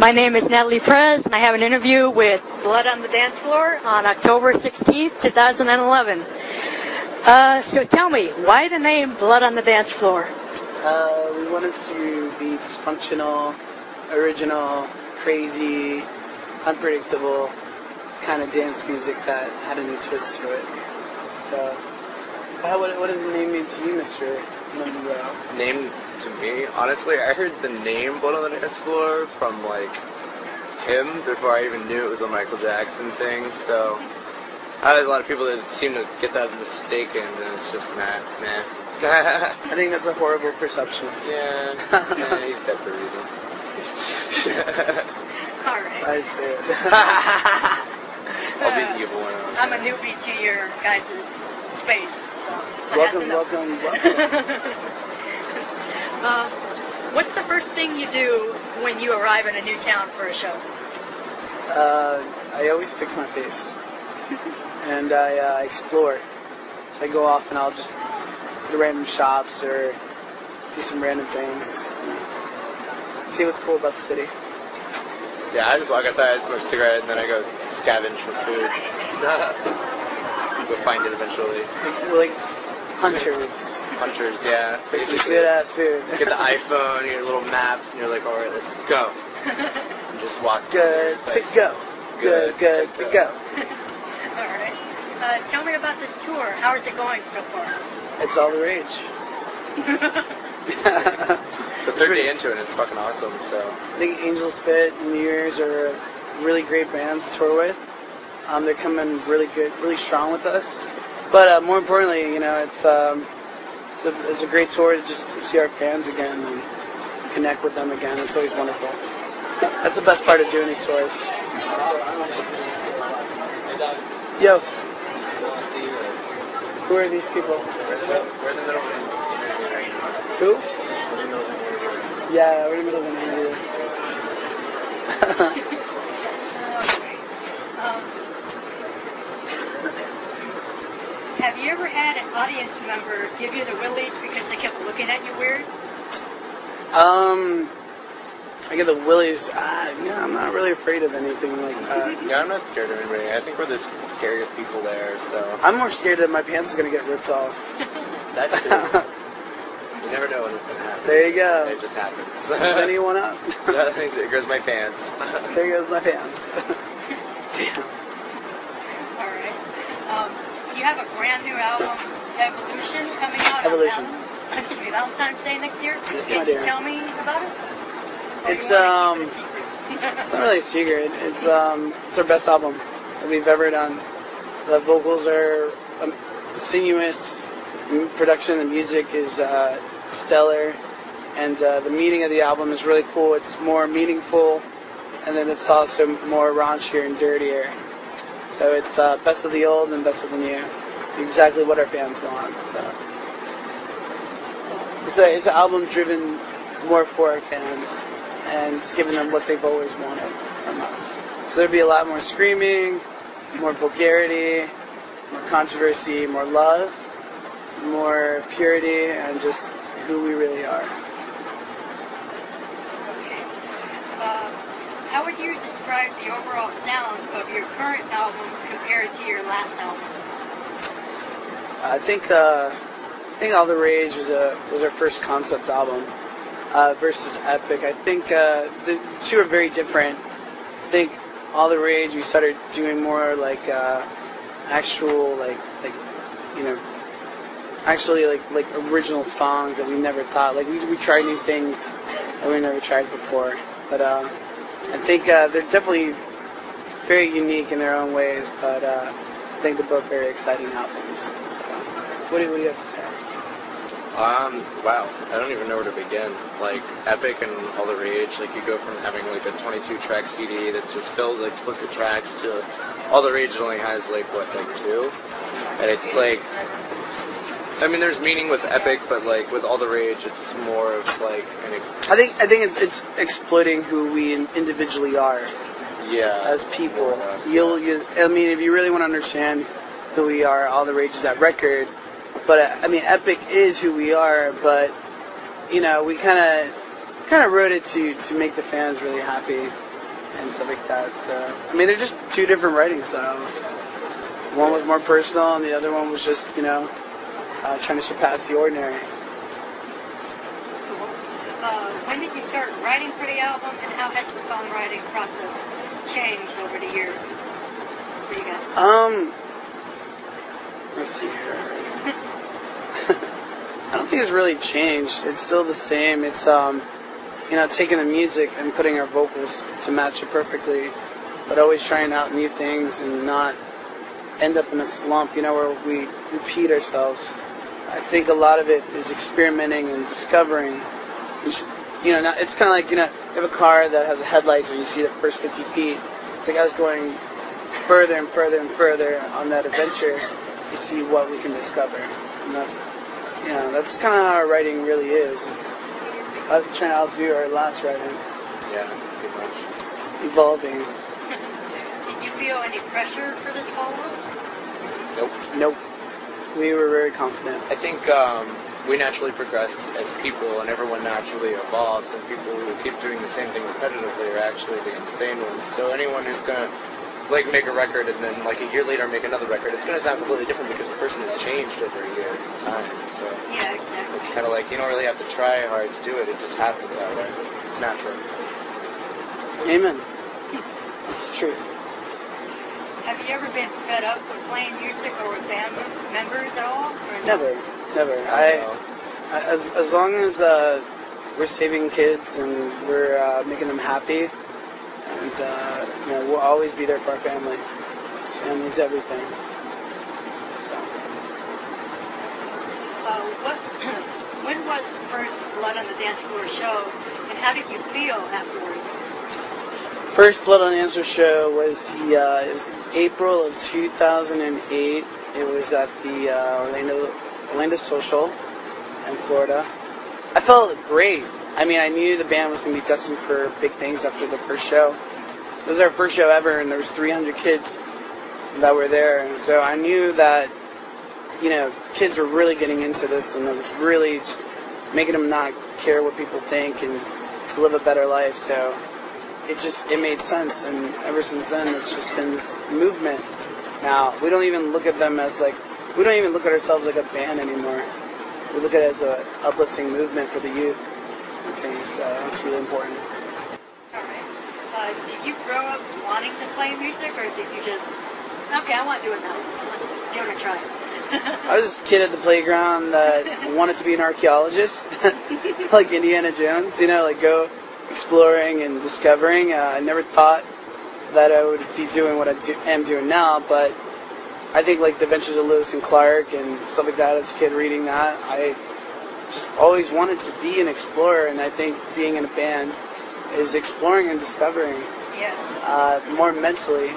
My name is Natalie Prez, and I have an interview with Blood on the Dance Floor on October 16th, 2011. So tell me, why the name Blood on the Dance Floor? We wanted to be dysfunctional, original, crazy, unpredictable kind of dance music that had a new twist to it. So, what does the name mean to you, Mr. Monroe? Name to me? Honestly, I heard the name Blood on the Dance Floor from, him before I even knew it was a Michael Jackson thing, so I had a lot of people that seem to get that mistaken, and it's just nah. I think that's a horrible perception. Yeah, he's dead for a reason. Alright. I'd say it. I'll be the evil one. I'm a newbie to your guys' space, so welcome. What's the first thing you do when you arrive in a new town for a show? I always fix my face. And I explore. I go off and I'll just go to random shops or do some random things. See what's cool about the city. Yeah, I just walk outside, smoke a cigarette, and then I go scavenge for food. We'll find it eventually. We're like hunters. Hunters, yeah. Some good ass food. Get the iPhone, your little maps, and you're like, alright, let's go. And just walk. Good to go. Good to go. Alright. Tell me about this tour. How is it going so far? It's all the rage. The third day into it, it's fucking awesome, so. I think Angel Spit and New Year's are really great bands to tour with. They're coming really good, really strong with us. But more importantly, it's a great tour to just see our fans again and connect with them again. It's always wonderful. That's the best part of doing these tours. Yo. Who are these people? We're in the middle of it. Who? Yeah, we're in the middle of an interview. Have you ever had an audience member give you the willies because they kept looking at you weird? I get the willies. I'm not really afraid of anything like that. Yeah, I'm not scared of anybody. I think we're the scariest people there, so. I'm more scared that my pants are going to get ripped off. That too. You never know when it's going to happen. There you go. It just happens. Does anyone up? There goes my pants. There goes my pants. Damn. Alright. You have a brand new album, Evolution, coming out Evolution. on Valentine's Day next year. Yes, Can my you dear. tell me about it? Or It's you wanna keep it a secret? It's not really a secret. It's our best album that we've ever done. The vocals are sinuous. Production and the music is stellar, and the meaning of the album is really cool. It's more meaningful, and then it's also more raunchier and dirtier. So it's best of the old and best of the new. Exactly what our fans want. So it's an album driven more for our fans, and it's giving them what they've always wanted from us. So there'll be a lot more screaming, more vulgarity, more controversy, more love, more purity, and just who we really are. Okay. How would you describe the overall sound of your current album compared to your last album? I think All the Rage was our first concept album versus Epic. I think the two are very different. I think All the Rage we started doing more actual original songs that we never thought. We tried new things that we never tried before. But I think they're definitely very unique in their own ways. But I think they're both very exciting albums. So, what do you have to say? Wow, I don't even know where to begin. Epic and All the Rage, you go from having a 22-track CD that's just filled with explicit tracks to All the Rage only has 2, and it's there's meaning with Epic, but with All the Rage, it's more of I think it's exploiting who we individually are. Yeah. As people, if you really want to understand who we are, All the Rage is that record. But Epic is who we are. But we kind of wrote it to make the fans really happy. and stuff like that. So, I mean, they're just two different writing styles. One was more personal, and the other one was just, trying to surpass the ordinary. When did you start writing for the album, and how has the songwriting process changed over the years for you guys? Let's see here. I don't think it's really changed. It's still the same. It's, taking the music and putting our vocals to match it perfectly, but always trying out new things and not end up in a slump, where we repeat ourselves. I think a lot of it is experimenting and discovering. It's kind of like, you have a car that has headlights and you see the first 50 feet. It's like I was going further and further and further on that adventure to see what we can discover. And that's kind of how our writing really is. It's us trying to outdo our last writing. Yeah, pretty much. Evolving. Did you feel any pressure for this follow-up? Nope. We were very confident. I think we naturally progress as people, and everyone naturally evolves, and people who keep doing the same thing repetitively are actually the insane ones. So anyone who's going to make a record and then a year later make another record, it's going to sound completely different because the person has changed over a year at a time. So yeah, exactly. It's kind of like you don't really have to try hard to do it. It just happens that way. It's natural. Amen. That's the truth. Have you ever been fed up with playing music or with band members at all? Or Never. As long as we're saving kids and we're making them happy, and we'll always be there for our family. Family's everything. So. When was the first Blood on the Dance Floor show, and how did you feel afterwards? First Blood on the Dance Floor show was it was April of 2008. It was at the Orlando Social in Florida. I felt great. I mean, I knew the band was going to be destined for big things after the first show. It was our first show ever, and there was 300 kids that were there. And so I knew that, kids were really getting into this, and it was really just making them not care what people think and to live a better life. So it made sense, and ever since then, it's just been this movement. Now, we don't even look at them as we don't even look at ourselves like a band anymore. We look at it as an uplifting movement for the youth and things, so it's really important. Alright. Did you grow up wanting to play music, or did you just, okay, I want to do it now, so let's give it a try? I was this kid at the playground that wanted to be an archaeologist, like Indiana Jones, go exploring and discovering. I never thought that I would be doing what I am doing now, but I think the Adventures of Lewis and Clark and stuff like that as a kid reading that, I just always wanted to be an explorer, and I think being in a band is exploring and discovering. Yeah. More mentally,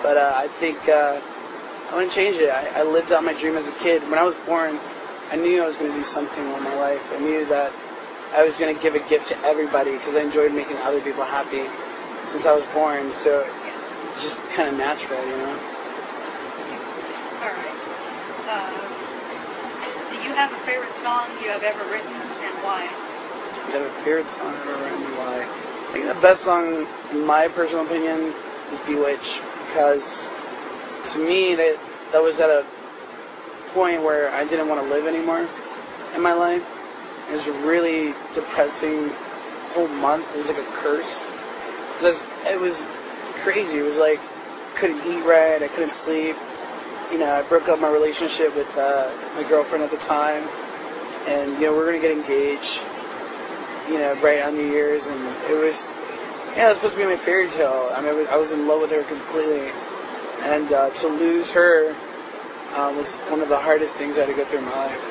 but I think I want to change it. I lived out my dream as a kid. When I was born, I knew I was going to do something with my life. I knew that I was going to give a gift to everybody because I enjoyed making other people happy since I was born. So it's just kind of natural, Alright. Do you have a favorite song you have ever written, and why? Do you have a favorite song I've ever written, and why? I think the best song, in my personal opinion, is Bewitch, because to me, that was at a point where I didn't want to live anymore in my life. It was a really depressing whole month. It was like a curse. It was crazy. It was like I couldn't eat right. I couldn't sleep. I broke up my relationship with my girlfriend at the time, and we were gonna get engaged. Right on New Year's, and it was supposed to be my fairy tale. I mean, I was in love with her completely, and to lose her was one of the hardest things I had to go through in my life.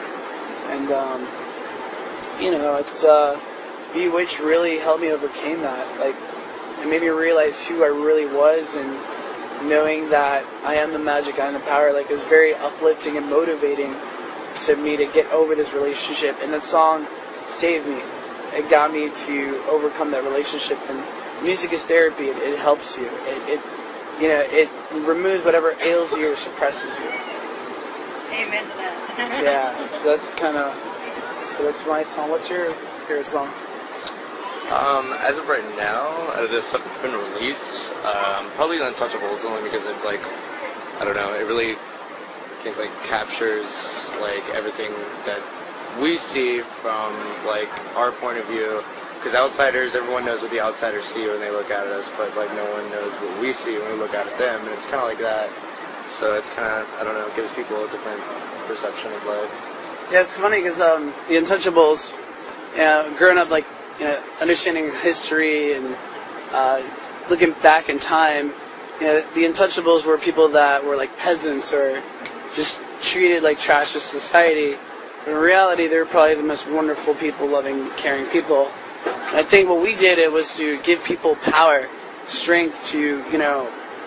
And it's Bewitch really helped me overcome that. It made me realize who I really was, and knowing that I am the magic, I am the power. It was very uplifting and motivating to me to get over this relationship. And that song saved me. It got me to overcome that relationship. And music is therapy. It helps you. It removes whatever ails you or suppresses you. Amen to that. Yeah. So that's my song. What's your favorite song? As of right now, out of the stuff that's been released, probably the Untouchables, only because it, like, I don't know, it really, like, captures, like, everything that we see from, like, our point of view. Because outsiders, everyone knows what the outsiders see when they look at us, but, like, no one knows what we see when we look at them, and it's kind of like that. So it kind of, I don't know, gives people a different perception of life. Yeah, it's funny because the Untouchables, growing up, like, understanding history and looking back in time, the Untouchables were people that were like peasants or just treated like trash of society. But in reality, they were probably the most wonderful people, loving, caring people. And I think what we did it was to give people power, strength to,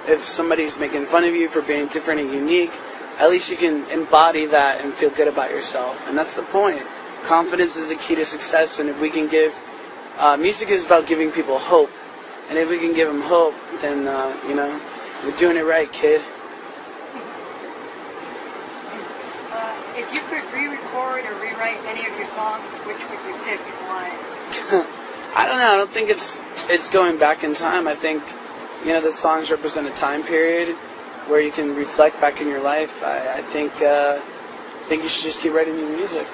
if somebody's making fun of you for being different and unique, at least you can embody that and feel good about yourself. And that's the point. Confidence is a key to success, and if we can give music is about giving people hope, and if we can give them hope, then we're doing it right, kid. If you could re-record or rewrite any of your songs, which would you pick and why? I don't know. I don't think it's going back in time. I think the songs represent a time period where you can reflect back in your life. I think you should just keep writing new music.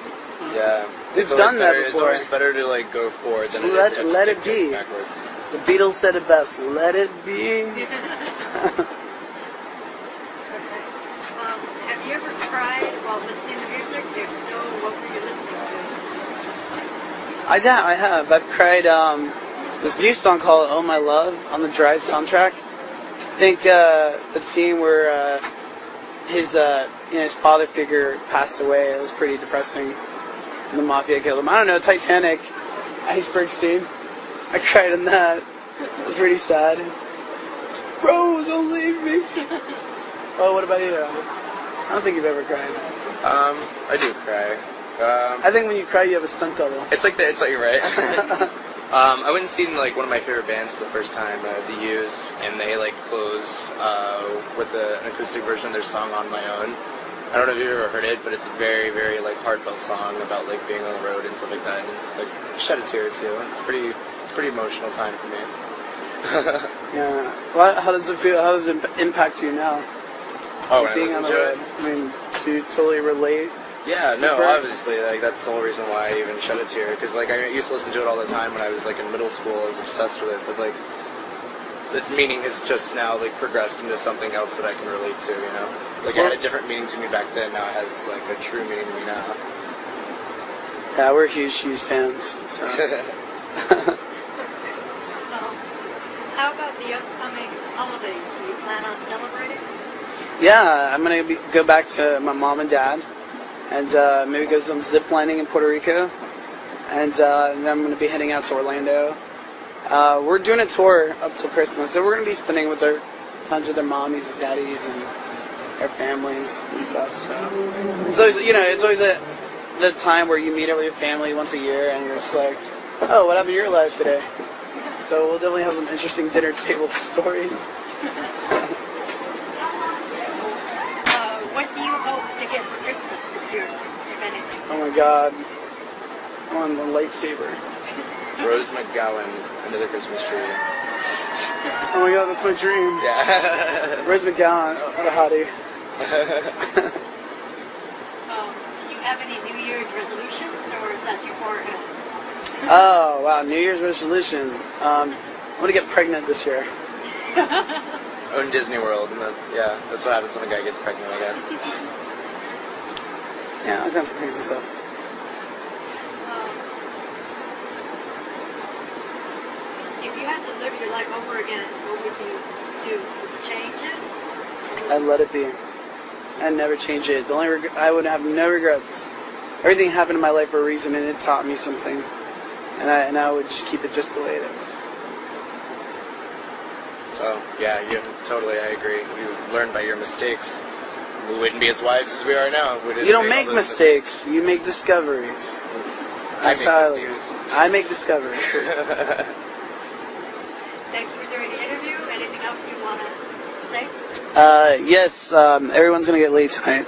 Yeah. We've done that before. It's always better to like go forward than let it be. Backwards. The Beatles said it best. Let it be. Have you ever cried while listening to music? If so, what were you listening to? I have. I've cried. This new song called "Oh My Love" on the Drive soundtrack. I think the scene where his father figure passed away. It was pretty depressing. And the mafia killed him. I don't know, Titanic, iceberg scene. I cried on that. It was pretty sad. Rose, don't leave me. Oh, what about you? I don't think you've ever cried. I do cry. I think when you cry, you have a stunt double. It's like you're right. I went and seen like one of my favorite bands for the first time, The Used, and they like closed with an acoustic version of their song "On My Own." I don't know if you've ever heard it, but it's a very, very like heartfelt song about like being on the road and stuff like that. And it's like shed a tear too. It's pretty emotional time for me. Yeah. Well, how does it feel? How does it impact you now? Oh, when being I on the listen to road. it? I mean, do you totally relate? Yeah, no, obviously, like that's the whole reason why I even shed a tear. Because like I used to listen to it all the time when I was like in middle school. I was obsessed with it, but like its meaning has just now like progressed into something else that I can relate to. Like it had a different meaning to me back then. Now it has like a true meaning to me now. Yeah, we're huge Cheese fans. So. How about the upcoming holidays? Do you plan on celebrating? Yeah, I'm gonna go back to my mom and dad, and maybe go some zip lining in Puerto Rico, and then I'm gonna be heading out to Orlando. We're doing a tour up till Christmas, so we're gonna be spending with tons of their mommies and daddies and their families and stuff. So it's always the time where you meet up with your family once a year, and you're just like, oh, what happened in your life today? So we'll definitely have some interesting dinner table stories. What do you hope to get for Christmas this year, if anything? Oh my God, I want the lightsaber. Rose McGowan under the Christmas tree. Oh my God, that's my dream. Yeah. Rose McGowan, what a hottie. Do you have any New Year's resolutions, or is that too far ahead? Oh wow, New Year's resolution. I'm gonna get pregnant this year. Own Disney World, and yeah, that's what happens when a guy gets pregnant, I guess. Yeah, I've done some crazy stuff. If you had to live your life over again, what would you do? Would you change it? I'd let it be. I'd never change it. The only I would have no regrets. Everything happened in my life for a reason, and it taught me something. And I would just keep it just the way it is. So, yeah, I agree. You learn by your mistakes. We wouldn't be as wise as we are now. You don't make mistakes. You make discoveries. I make mistakes. I make discoveries. Thanks for doing the interview. Anything else you want to say? Yes, everyone's going to get laid tonight.